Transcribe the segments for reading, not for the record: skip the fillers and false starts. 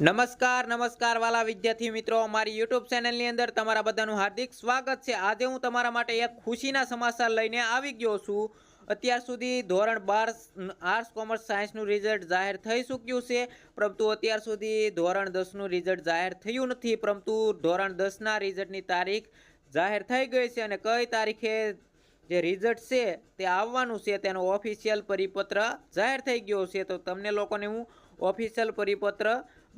નમસ્કાર વાલા વિદ્યાર્થી મિત્રો, મારી યુટ્યુબ ચેનલની અંદર તમારા બધાનું હાર્દિક સ્વાગત છે। આજે હું તમારા માટે એક ખુશીના સમાચાર લઈને આવી ગયો છું। અત્યાર સુધી ધોરણ 12 આર્ટ્સ કોમર્સ સાયન્સનું રિઝલ્ટ જાહેર થઈ ચૂક્યું છે, પરંતુ અત્યાર સુધી ધોરણ 10નું રિઝલ્ટ જાહેર થયું નથી। પરંતુ ધોરણ 10ના રિઝલ્ટની તારીખ જાહેર થઈ ગઈ છે અને કઈ તારીખે જે રિઝલ્ટ છે તે આવવાનું છે તેનો ઓફિશિયલ પરિપત્ર જાહેર થઈ ગયો છે। તો તમને લોકોને હું ઓફિશિયલ પરિપત્ર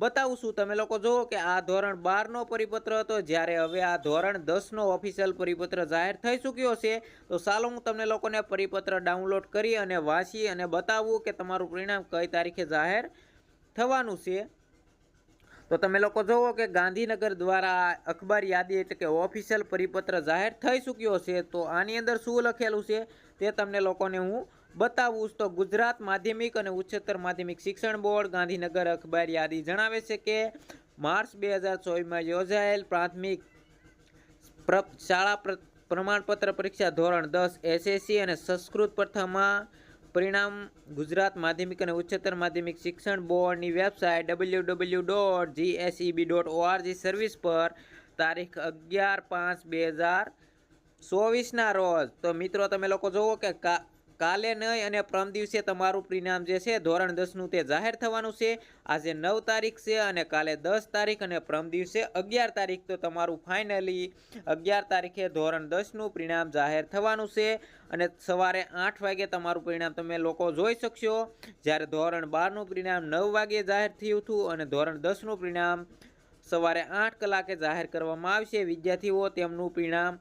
बताऊँ छूँ। तमे लोको जो कि आ धोरण 12 परिपत्र हतो, ज्यारे हवे आ धोरण 10 ऑफिशियल परिपत्र जाहिर थई चूक्यो छे। तो चालो हूँ तमने लोकोने परिपत्र डाउनलॉड करी अने वांची अने बतावुं कि तमारुं परिणाम कई तारीखे जाहिर थवानुं छे। तो तमे लोको जोवो कि गांधीनगर द्वारा अखबार यादी एटले के ऑफिशियल परिपत्र जाहिर थई चूक्यो छे। तो आनी अंदर शुं लखेलुं छे ते तमने लोकोने हूँ बतावुं। तो गुजरात माध्यमिक और उच्चतर माध्यमिक शिक्षण बोर्ड गांधीनगर अखबार यादी जणावे छे के मार्च 2024 में योजायेल प्राथमिक शाळा प्रमाणपत्र परीक्षा धोरण 10 एसएससी और संस्कृत प्रथम परिणाम गुजरात माध्यमिक और उच्चतर माध्यमिक शिक्षण बोर्ड की वेबसाइट www.gseb.org सर्विस पर तारीख 11/5/2024 ना रोज। तो मित्रों तमे लोको जोवो के काले नहीं अने परम दिवसे तमारुं परिणाम जे छे धोरण 10 नुं ते जाहिर थवानुं छे। आज 9 तारीख छे अने काले 10 तारीख अने परम दिवसे 11 तारीख। तो तमारुं फाइनली 11 तारीखे धोरण 10 नुं परिणाम जाहिर थवानुं छे अने सवारे 8 वागे तमारुं परिणाम तमे लोको जोई शकशो। ज्यारे धोरण 12 नुं परिणाम 9 वागे जाहिर थयुं हतुं अने धोरण 10 नुं परिणाम सवारे 8 कलाके जाहिर करवामां आवशे। विद्यार्थीओ तेमनुं परिणाम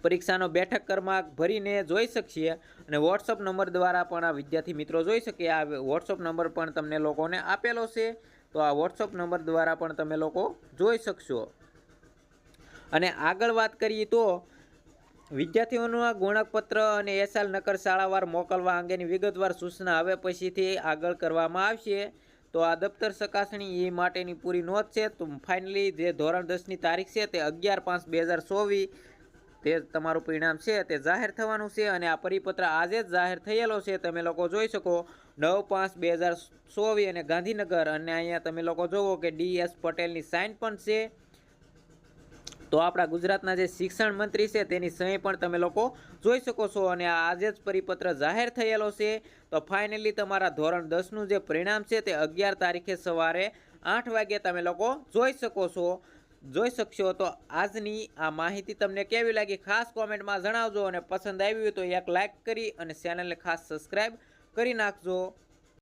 परीक्षानो बेठक क्रमांक भरीने जोई शकशे अने वॉट्सअप नंबर द्वारा पण आ विद्यार्थी मित्रों जोई शके। आ वॉट्सअप नंबर पण तमने लोकोने आपेलो छे, तो आ वॉट्सअप नंबर द्वारा पण तमे लोको जोई शकशो। अने आगळ वात करीए तो विद्यार्थीओनुं गुणकपत्र अने एसएल नकल शाळावार मोकलवा अंगेनी विगतवार सूचना हवे पछीथी आगळ करवामां आवशे। तो आ दफ्तर चकासणी ए माटेनी पूरी नोंध छे। तो फाइनली जे धोरण 10 नी तारीख छे ते 11/5/2024 ते तमारुं परिणाम छे ते जाहिर थवानुं छे अने आ परिपत्र आजे ज जाहिर थयेलो छे। तमे लोको जोई शको 9/5/2024 अने गांधीनगर अने अहींया तमे लोको जोवो के DS पटेलनी साइन पण छे। तो आपणा गुजरातना जे शिक्षण मंत्री छे तेनी सही पण तमे लोको जोई शको छो अने आजे ज परिपत्र जाहिर थयेलो छे। तो फाइनली तमारा धोरण 10 नुं जे परिणाम छे ते 11 तारीखे सवारे 8 वागे तमे लोको जोई शकशो। तो आजनी आ माहिती तमने केवी लागी खास कॉमेंट में जणावजो अने पसंद आवी होय तो एक लाइक करी अने चेनल ने खास सब्सक्राइब करी नाखजो।